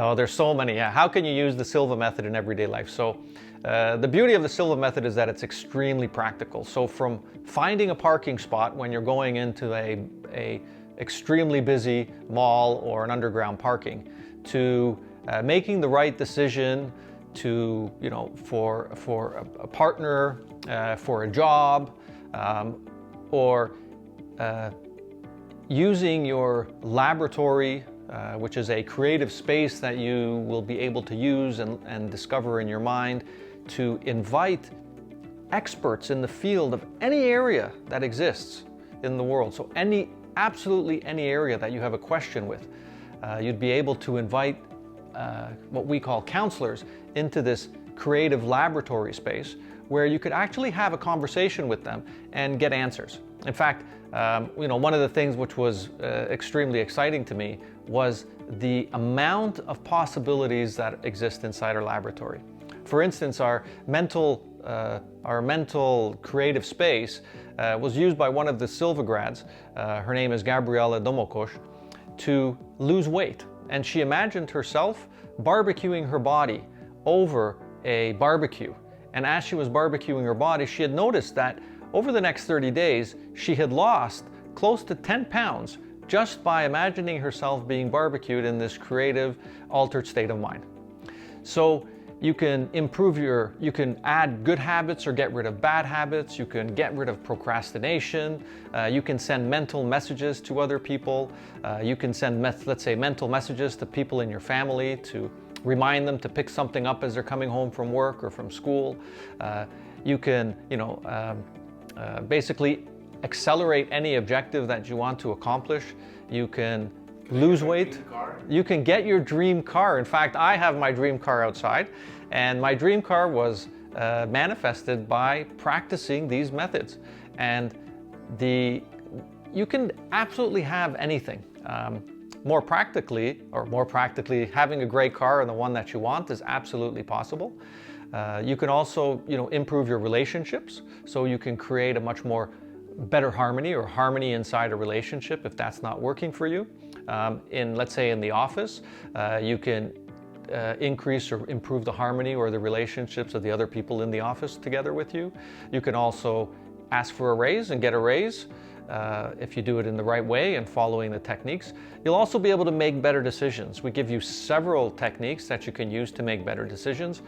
Oh, there's so many. Yeah. How can you use the Silva method in everyday life? So the beauty of the Silva method is that it's extremely practical. So from finding a parking spot when you're going into a extremely busy mall or an underground parking, to making the right decision to, for a partner, for a job, or using your laboratory, which is a creative space that you will be able to use and discover in your mind, to invite experts in the field of any area that exists in the world. So absolutely any area that you have a question with, you'd be able to invite what we call counselors into this creative laboratory space where you could actually have a conversation with them and get answers. In fact, one of the things which was extremely exciting to me was the amount of possibilities that exist inside our laboratory. For instance, our mental creative space was used by one of the Silva grads, her name is Gabriela Domokos, to lose weight. And she imagined herself barbecuing her body over a barbecue. And as she was barbecuing her body, she had noticed that over the next 30 days, she had lost close to 10 pounds just by imagining herself being barbecued in this creative, altered state of mind. So you can you can add good habits or get rid of bad habits. You can get rid of procrastination. You can send mental messages to other people. You can send, let's say, mental messages to people in your family to remind them to pick something up as they're coming home from work or from school. You can, basically accelerate any objective that you want to accomplish. You can lose weight. You can get your dream car. In fact, I have my dream car outside, and my dream car was manifested by practicing these methods. And you can absolutely have anything. More practically, having a great car and the one that you want is absolutely possible. You can also, improve your relationships, so you can create a much more better harmony inside a relationship if that's not working for you. Let's say in the office, you can increase or improve the harmony or the relationships of the other people in the office together with you. You can also ask for a raise and get a raise if you do it in the right way and following the techniques. You'll also be able to make better decisions. We give you several techniques that you can use to make better decisions.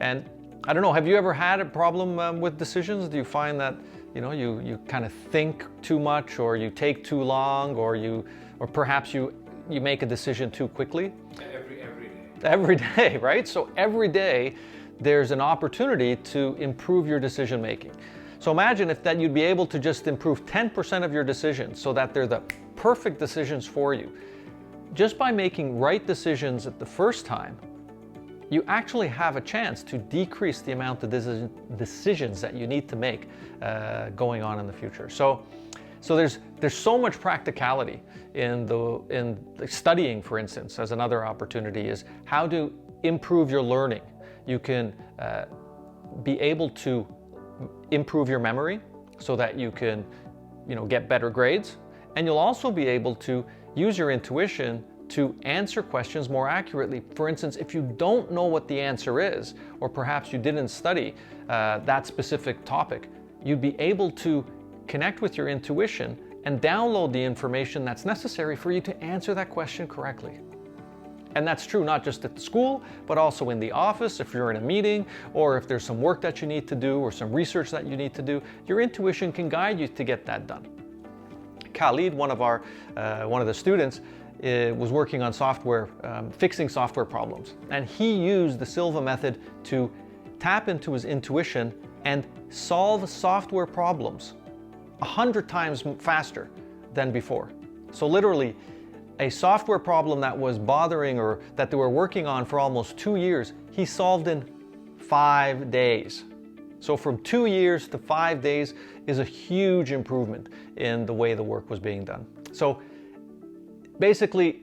And I don't know, have you ever had a problem with decisions? Do you find that you kind of think too much, or you take too long, or perhaps you make a decision too quickly? Every day. Every day, right? So every day there's an opportunity to improve your decision making. So imagine if you'd be able to just improve 10% of your decisions so that they're the perfect decisions for you. Just by making right decisions at the first time, you actually have a chance to decrease the amount of decisions that you need to make going on in the future. So there's so much practicality in studying, for instance, as another opportunity, is how to improve your learning. You can be able to improve your memory so that you can get better grades, and you'll also be able to use your intuition to answer questions more accurately. For instance, if you don't know what the answer is, or perhaps you didn't study that specific topic, you'd be able to connect with your intuition and download the information that's necessary for you to answer that question correctly. And that's true not just at school, but also in the office, if you're in a meeting, or if there's some work that you need to do, or some research that you need to do. Your intuition can guide you to get that done. Khalid, one of the students, was working on software, fixing software problems. And he used the Silva method to tap into his intuition and solve software problems 100 times faster than before. So literally, a software problem that was bothering, or that they were working on for almost 2 years, he solved in 5 days. So from 2 years to 5 days is a huge improvement in the way the work was being done. So basically,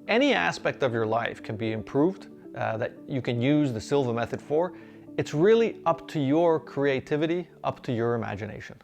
any aspect of your life can be improved that you can use the Silva method for. It's really up to your creativity, up to your imagination.